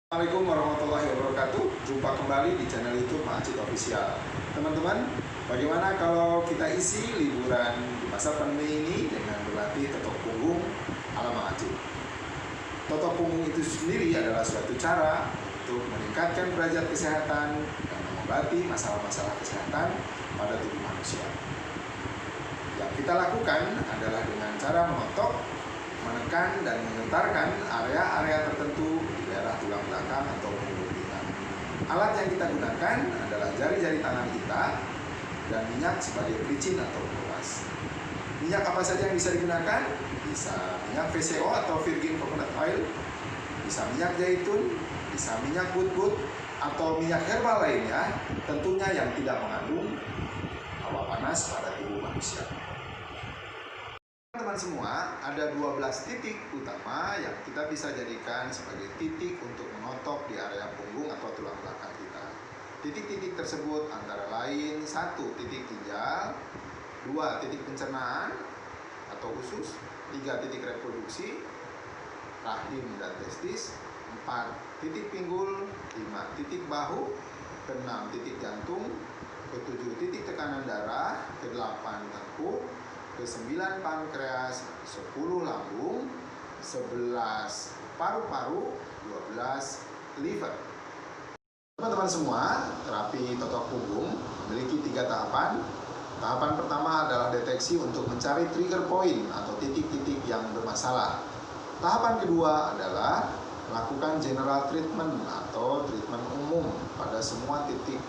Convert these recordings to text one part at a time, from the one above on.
Assalamualaikum warahmatullahi wabarakatuh. Jumpa kembali di channel YouTube Ma'ajid Official. Teman-teman, bagaimana kalau kita isi liburan di masa pandemi ini dengan berlatih totok punggung ala Ma'ajid? Totok punggung itu sendiri adalah suatu cara untuk meningkatkan derajat kesehatan dan mengobati masalah-masalah kesehatan pada tubuh manusia. Yang kita lakukan adalah dengan cara mengotok, menekan dan menggentarkan area-area tertentu di daerah tulang belakang atau punggung kita. Alat yang kita gunakan adalah jari-jari tangan kita dan minyak sebagai pelicin atau penguas. Minyak apa saja yang bisa digunakan? Bisa minyak VCO atau virgin coconut oil, bisa minyak zaitun, bisa minyak butbut atau minyak herbal lainnya, tentunya yang tidak mengandung hawa panas pada tubuh manusia. Teman-teman semua, ada 12 titik utama yang kita bisa jadikan sebagai titik untuk menotok di area punggung atau tulang belakang kita. Titik-titik tersebut antara lain 1. Titik ginjal, 2. Titik pencernaan atau usus, 3. Titik reproduksi, rahim dan testis, 4. Titik pinggul, 5. Titik bahu, 6. Titik jantung, 7. Titik tekanan darah, 8. tengkuk, 9. pankreas, 10. lambung, 11. paru-paru, 12. liver. Teman-teman semua, terapi totok punggung memiliki 3 tahapan. Tahapan pertama adalah deteksi untuk mencari trigger point atau titik-titik yang bermasalah. Tahapan kedua adalah melakukan general treatment atau treatment umum pada semua titik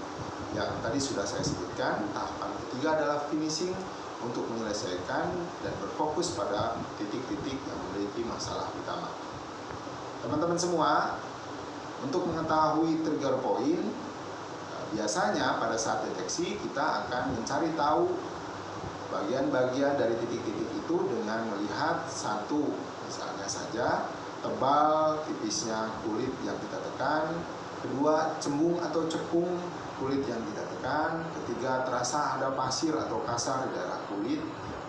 yang tadi sudah saya sebutkan. Tahapan ketiga adalah finishing untuk menyelesaikan dan berfokus pada titik-titik yang memiliki masalah utama. Teman-teman semua, untuk mengetahui trigger point, biasanya pada saat deteksi kita akan mencari tahu bagian-bagian dari titik-titik itu dengan melihat satu, misalnya saja tebal tipisnya kulit yang kita tekan, kedua cembung atau cekung kulit yang kita tekan, ketiga terasa ada pasir atau kasar di daerah kulit,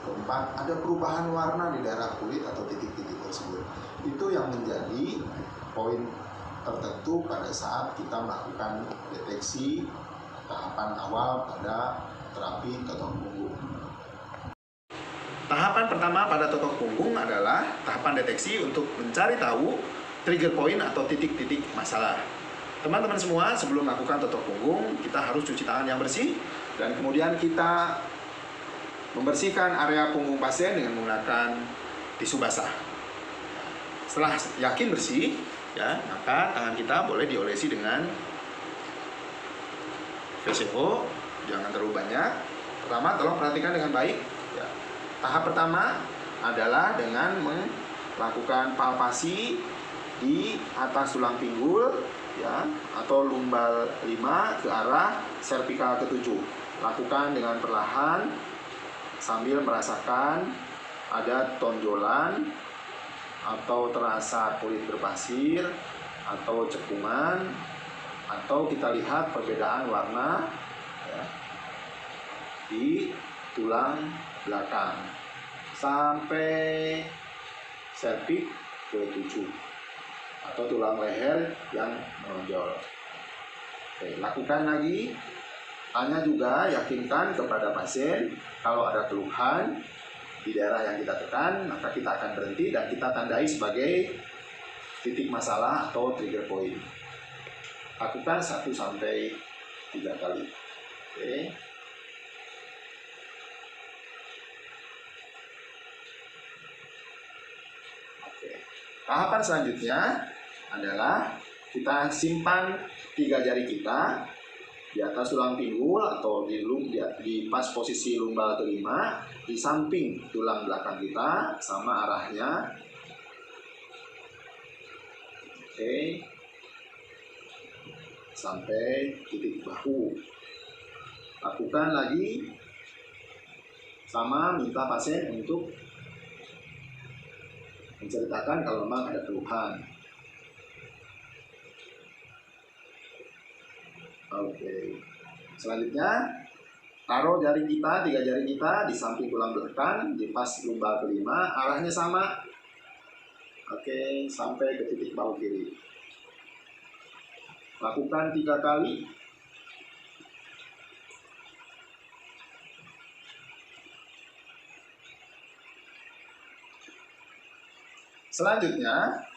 keempat ada perubahan warna di daerah kulit atau titik-titik tersebut. Itu yang menjadi poin tertentu pada saat kita melakukan deteksi tahapan awal pada terapi totok punggung. Tahapan pertama pada totok punggung adalah tahapan deteksi untuk mencari tahu trigger point atau titik-titik masalah. Teman-teman semua, sebelum melakukan totok punggung, kita harus cuci tangan yang bersih dan kemudian kita membersihkan area punggung pasien dengan menggunakan tisu basah. Setelah yakin bersih, ya, maka tangan kita boleh diolesi dengan VCO, jangan terlalu banyak. Pertama, tolong perhatikan dengan baik. Ya. Tahap pertama adalah dengan melakukan palpasi di atas tulang pinggul, ya, atau lumbal 5 ke arah servikal ke-7. Lakukan dengan perlahan sambil merasakan ada tonjolan atau terasa kulit berpasir atau cekungan, atau kita lihat perbedaan warna, ya, di tulang belakang sampai serviks ke-7 atau tulang leher yang menonjol. Oke, lakukan lagi. Tanya juga, yakinkan kepada pasien kalau ada keluhan di daerah yang kita tekan, maka kita akan berhenti dan kita tandai sebagai titik masalah atau trigger point. Lakukan 1-3 kali. Oke. Tahapan selanjutnya adalah kita simpan 3 jari kita di atas tulang pinggul atau di pas posisi lumbal ke-5 di samping tulang belakang kita sama arahnya. Oke. Sampai titik bahu. Lakukan lagi sama, minta pasien untuk menceritakan kalau memang ada keluhan. Oke. Selanjutnya, taruh jari kita, 3 jari kita di samping tulang belakang, di pas lumbal ke-5, arahnya sama. Oke, sampai ke titik bahu kiri. Lakukan 3 kali. Selanjutnya,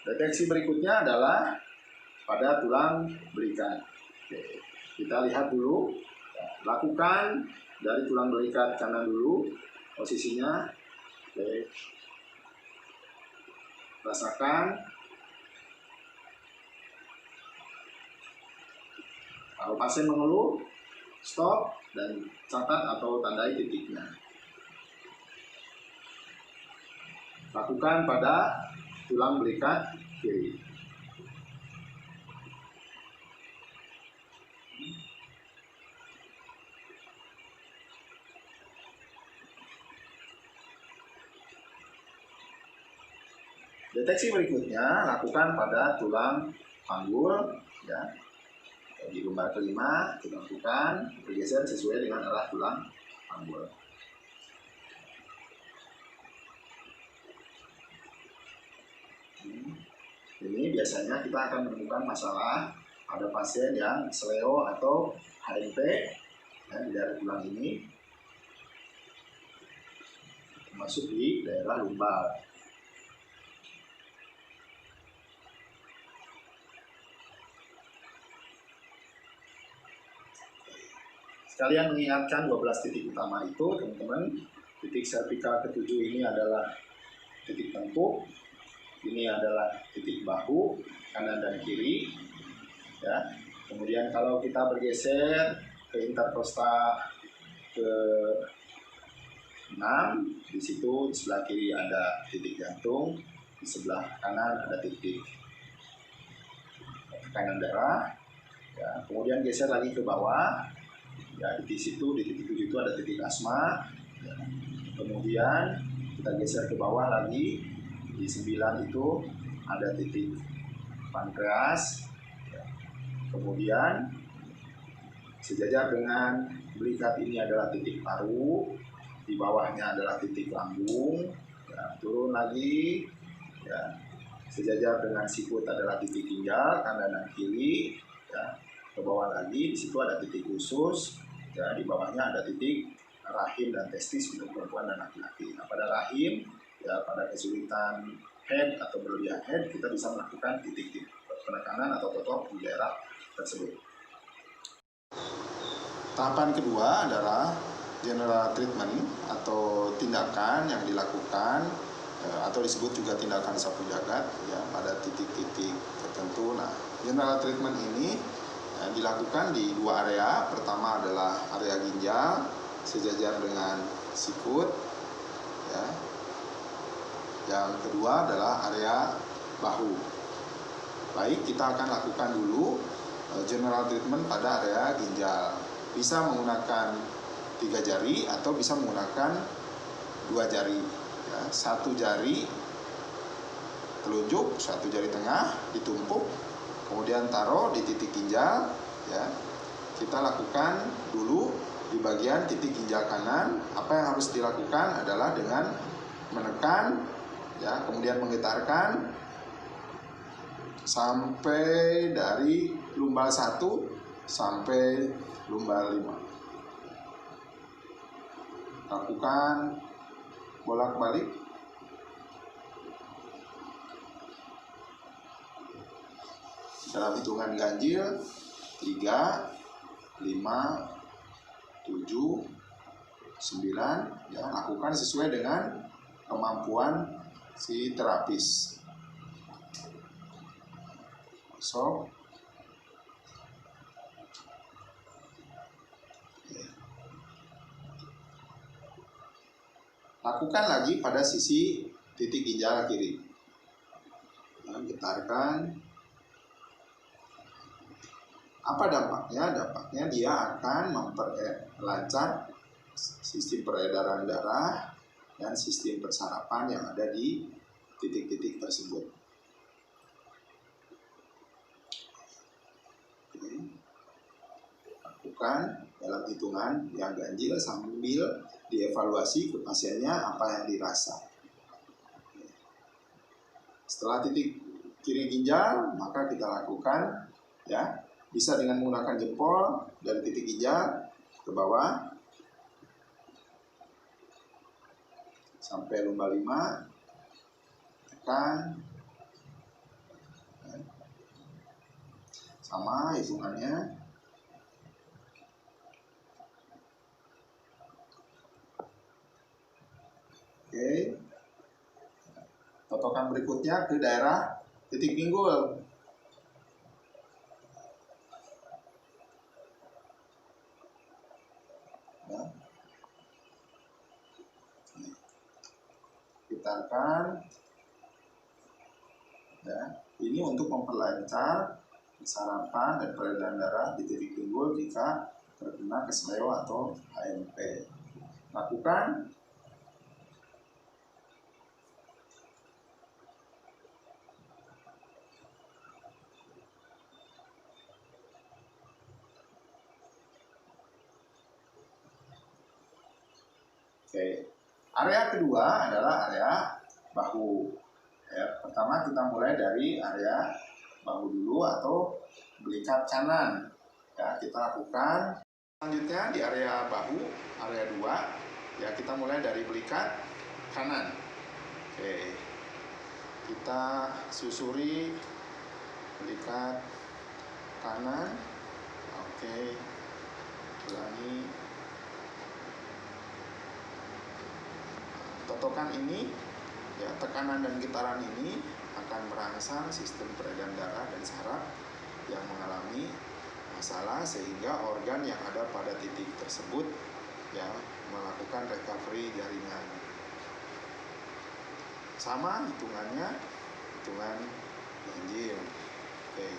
deteksi berikutnya adalah pada tulang belikat. Oke, kita lihat dulu. Lakukan dari tulang belikat kanan dulu posisinya. Oke. Rasakan. Kalau pasien mengeluh, stop dan catat atau tandai titiknya. Lakukan pada tulang belikat kiri. Deteksi berikutnya lakukan pada tulang panggul, ya. Di lumbar kelima kita lakukan bergeser sesuai dengan arah tulang panggul. Ini biasanya kita akan menemukan masalah pada pasien yang seleo atau HMP, ya, di daerah tulang ini, termasuk di daerah lumbar. Sekalian mengingatkan 12 titik utama itu, teman-teman. Titik servikal ke-7 ini adalah titik tengkuk. Ini adalah titik bahu kanan dan kiri, ya. Kemudian kalau kita bergeser ke interkostal ke-6, di situ di sebelah kiri ada titik jantung, di sebelah kanan ada titik tekanan darah, ya. Kemudian geser lagi ke bawah, ya, di situ di titik 7 itu ada titik asma, ya. Kemudian kita geser ke bawah lagi, di 9 itu ada titik pankreas, ya. Kemudian sejajar dengan belikat ini adalah titik paru, di bawahnya adalah titik lambung, ya. Turun lagi, ya. Sejajar dengan sikut adalah titik ginjal kanan dan kiri, ya. Ke bawah lagi, di situ ada titik usus, ya. Di bawahnya ada titik rahim dan testis untuk perempuan dan laki-laki. Nah, pada rahim, ya, pada kesulitan head atau berlebihan head, kita bisa melakukan titik-titik penekanan atau totok di daerah tersebut. Tahapan kedua adalah general treatment atau tindakan yang dilakukan atau disebut juga tindakan sapu jagat, ya, pada titik-titik tertentu. Nah, general treatment ini dilakukan di 2 area. Pertama adalah area ginjal sejajar dengan sikut, ya. Yang kedua adalah area bahu. Baik, kita akan lakukan dulu general treatment pada area ginjal. Bisa menggunakan 3 jari atau bisa menggunakan 2 jari, ya. 1 jari telunjuk, 1 jari tengah ditumpuk, kemudian taruh di titik ginjal, ya. Kita lakukan dulu di bagian titik ginjal kanan. Apa yang harus dilakukan adalah dengan menekan, ya, kemudian menggetarkan sampai dari lumbar 1 sampai lumbar 5. Lakukan bolak-balik. Dalam hitungan ganjil 3, 5, 7, 9, ya, lakukan sesuai dengan kemampuan si terapis. So, lakukan lagi pada sisi titik ginjal kiri. Getarkan. Apa dampaknya? Dampaknya dia akan memperlancar sistem peredaran darah dan sistem persarapan yang ada di titik-titik tersebut. Lakukan dalam hitungan yang ganjil sambil dievaluasi ke pasiennya apa yang dirasa. Setelah titik kiri ginjal, maka kita lakukan Ya, bisa dengan menggunakan jempol dari titik ginjal ke bawah sampai lumba 5, tekan, sama hitungannya. Oke, totokan berikutnya ke daerah titik pinggul. Ya. Putarkan. Ya, ini untuk memperlancar sarapan dan peredaran darah di titik pinggul jika terkena kesleo atau HMP. Lakukan. Oke, area kedua adalah area bahu. Ya, pertama kita mulai dari area bahu dulu atau belikat kanan. Ya, kita lakukan. Selanjutnya di area bahu, area 2, ya kita mulai dari belikat kanan. Oke, kita susuri belikat kanan. Oke, ulangi. Totokan ini, ya, tekanan dan getaran ini akan merangsang sistem peredaran darah dan saraf yang mengalami masalah sehingga organ yang ada pada titik tersebut ya melakukan recovery jaringan. Sama hitungannya, hitungan ganjil. Oke.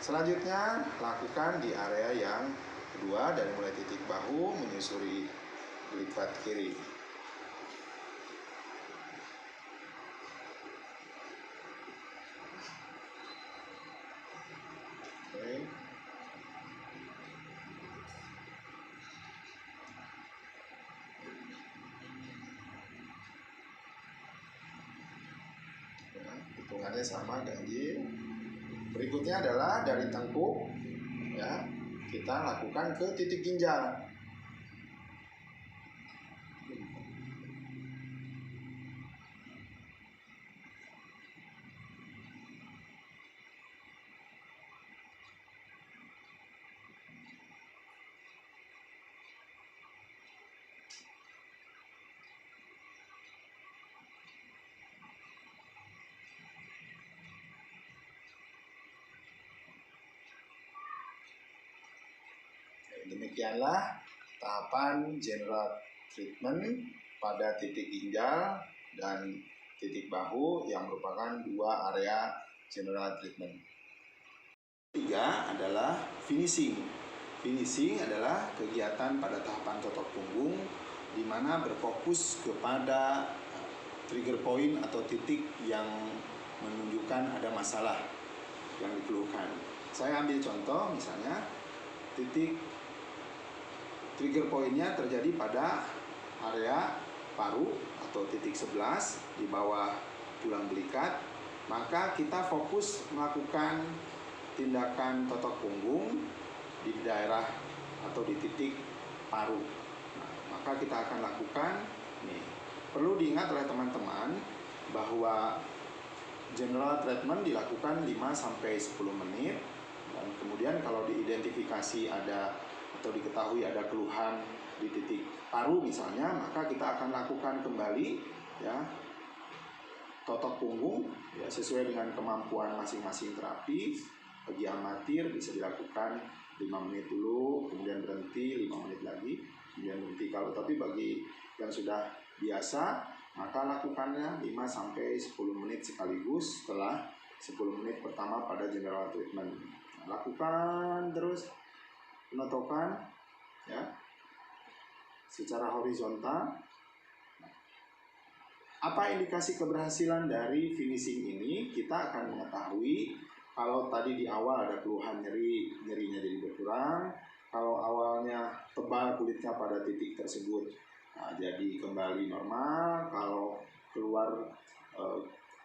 Selanjutnya lakukan di area yang kedua dari mulai titik bahu menyusuri belikat kiri. Hitungannya sama ganjil. Berikutnya adalah dari tengkuk, ya kita lakukan ke titik ginjal. Demikianlah tahapan general treatment pada titik ginjal dan titik bahu yang merupakan dua area general treatment. Ketiga adalah finishing. Finishing adalah kegiatan pada tahapan totok punggung di mana berfokus kepada trigger point atau titik yang menunjukkan ada masalah yang dikeluhkan. Saya ambil contoh misalnya titik trigger pointnya terjadi pada area paru atau titik 11 di bawah tulang belikat, maka kita fokus melakukan tindakan totok punggung di daerah atau di titik paru. Nah, maka kita akan lakukan nih. Perlu diingat oleh teman-teman bahwa general treatment dilakukan 5-10 menit dan kemudian kalau diidentifikasi ada atau diketahui ada keluhan di titik paru misalnya, maka kita akan lakukan kembali ya totok punggung ya sesuai dengan kemampuan masing-masing terapi. Bagi amatir bisa dilakukan 5 menit dulu, kemudian berhenti 5 menit lagi, kemudian berhenti. Kalau tapi bagi yang sudah biasa, maka lakukannya 5-10 menit sekaligus setelah 10 menit pertama pada general treatment. Lakukan terus penotokan ya secara horizontal. Apa indikasi keberhasilan dari finishing ini? Kita akan mengetahui kalau tadi di awal ada keluhan nyerinya jadi berkurang. Kalau awalnya tebal kulitnya pada titik tersebut, nah, jadi kembali normal. Kalau keluar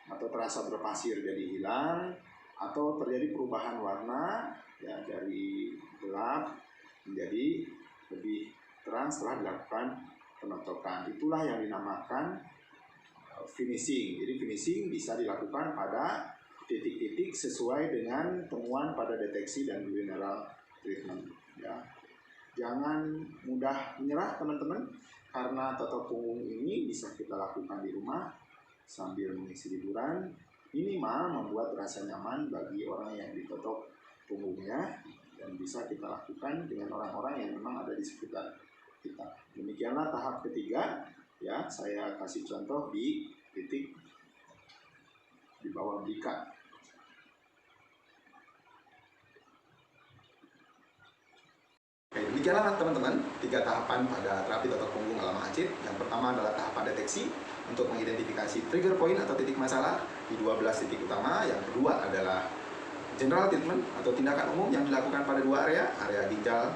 atau terasa berpasir jadi hilang. atau terjadi perubahan warna ya dari gelap menjadi lebih terang setelah dilakukan penotokan. Itulah yang dinamakan finishing. Jadi finishing bisa dilakukan pada titik-titik sesuai dengan temuan pada deteksi dan mineral treatment ya. Jangan mudah menyerah teman-teman, karena totok punggung ini bisa kita lakukan di rumah sambil mengisi liburan, minimal membuat rasa nyaman bagi orang yang ditotok punggungnya, dan bisa kita lakukan dengan orang-orang yang memang ada di sekitar kita. Demikianlah tahap ketiga ya, saya kasih contoh di titik di bawah belikat. Oke, demikianlah teman-teman 3 tahapan pada terapi totok punggung ala Acit. Yang pertama adalah tahapan deteksi untuk mengidentifikasi trigger point atau titik masalah di 12 titik utama. Yang kedua adalah general treatment atau tindakan umum yang dilakukan pada 2 area ginjal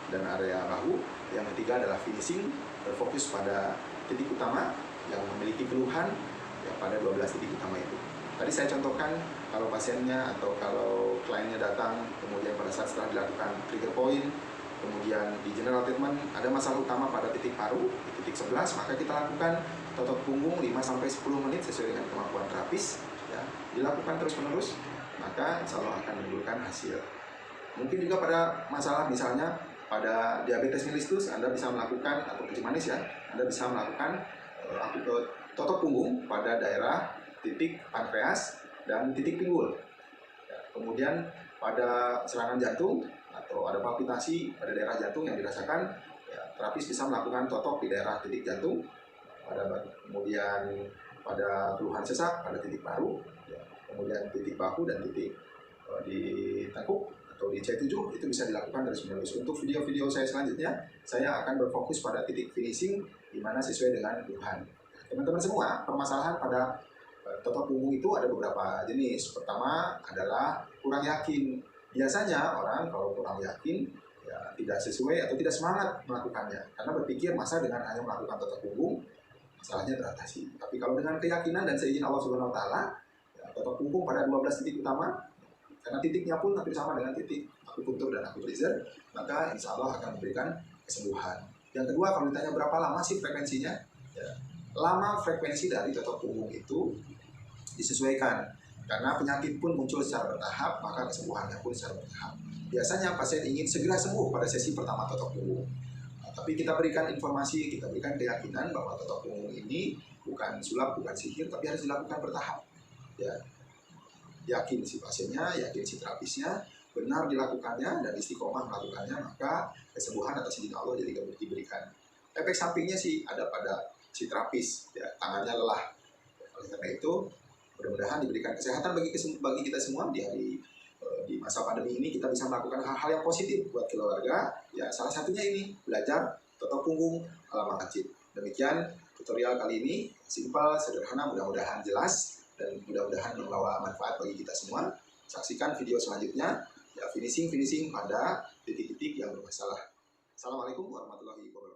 dan area bahu. Yang ketiga adalah finishing, berfokus pada titik utama yang memiliki keluhan ya, pada 12 titik utama itu. Tadi saya contohkan kalau pasiennya atau kalau kliennya datang, kemudian pada saat setelah dilakukan trigger point, kemudian di general treatment ada masalah utama pada titik paru, di titik 11, maka kita lakukan totok punggung 5-10 menit sesuai dengan kemampuan terapis ya. Dilakukan terus-menerus, maka insya Allah akan menimbulkan hasil. Mungkin juga pada masalah misalnya pada diabetes mellitus, Anda bisa melakukan, atau kencing manis ya, Anda bisa melakukan totok punggung pada daerah titik pankreas dan titik pinggul ya. Kemudian pada serangan jantung atau ada palpitasi pada daerah jantung yang dirasakan ya, terapis bisa melakukan totok di daerah titik jantung, kemudian pada keluhan sesak pada titik paru ya, kemudian titik bahu dan titik di tengkuk atau di C7 itu bisa dilakukan terus-menerus. Untuk video-video saya selanjutnya, saya akan berfokus pada titik finishing di mana sesuai dengan keluhan. Teman-teman semua, permasalahan pada totok punggung itu ada beberapa jenis. Pertama adalah kurang yakin. Biasanya orang kalau kurang yakin ya tidak sesuai atau tidak semangat melakukannya karena berpikir masa dengan hanya melakukan totok punggung masalahnya teratasi. Tapi kalau dengan keyakinan dan seizin Allah Subhanahu wa taala, ya, totok punggung pada 12 titik utama, karena titiknya pun hampir sama dengan titik akupunktur dan akupunktur, maka insya Allah akan memberikan kesembuhan. Yang kedua, kalau ditanya berapa lama sih frekuensinya, ya, lama frekuensi dari totok punggung itu disesuaikan. Karena penyakit pun muncul secara bertahap, maka kesembuhannya pun secara bertahap. Biasanya pasien ingin segera sembuh pada sesi pertama totok punggung. Nah, tapi kita berikan informasi, kita berikan keyakinan bahwa totok punggung ini bukan sulap, bukan sihir, tapi harus dilakukan bertahap. Ya, yakin si pasiennya, yakin si terapisnya, benar dilakukannya dan istiqomah melakukannya, maka kesembuhan atas izin Allah jadi diberikan. Efek sampingnya sih ada pada si terapis, ya, tangannya lelah. Oleh karena itu, mudah-mudahan diberikan kesehatan bagi kita semua di masa pandemi ini. Kita bisa melakukan hal-hal yang positif buat keluarga. Ya, salah satunya ini belajar totok punggung ala Mang Acit. Demikian tutorial kali ini, simpel, sederhana, mudah-mudahan jelas dan mudah-mudahan membawa manfaat bagi kita semua. Saksikan video selanjutnya, ya, finishing pada titik-titik yang bermasalah. Assalamualaikum warahmatullahi wabarakatuh.